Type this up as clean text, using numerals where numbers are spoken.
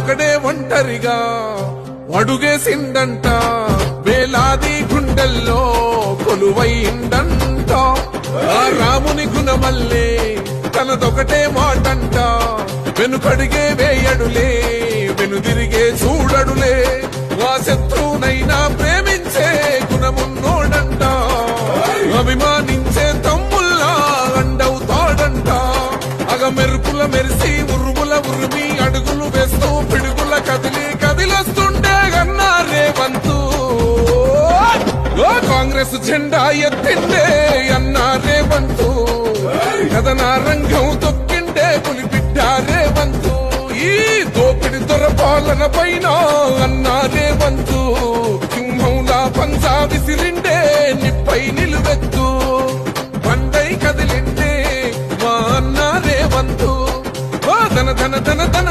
ఒకడే ఒంటరిగా అడుగేసిందంట, వేలాది గుండెల్లో కొలువైందంట. ఆ రాముని గుణమల్లే తనదొకటే మాటంట, వెనుకడిగే వేయడులే వెనుదిరిగే చూడడులే. ఆ శత్రువునైనా ప్రేమించే గుణమున్నోడంట, అభిమానించే తమ్ముల్లా అండవుతాడంట. అగ మెరుపుల మెరిసి ఉరుముల ఉరిమి అడుగులు వేస్తూ పిడుగుల కదిలి కదిలొస్తుండే అన్నా రేవంతు. కాంగ్రెస్ జెండా ఎత్తిండే అన్నా రేవంతు, కథనా రంగం తొక్కిండే పులిబిడ్డ రేవంతు. ఈ దోపిడి దొర పాలన పైన అన్నా రేవంతు, సింహంలా పంజా విసిరిండే నిప్పై నిలువెత్తు. పండై కదిలిండే మా అన్నా రేవంతు, ధన ధన ధన ధన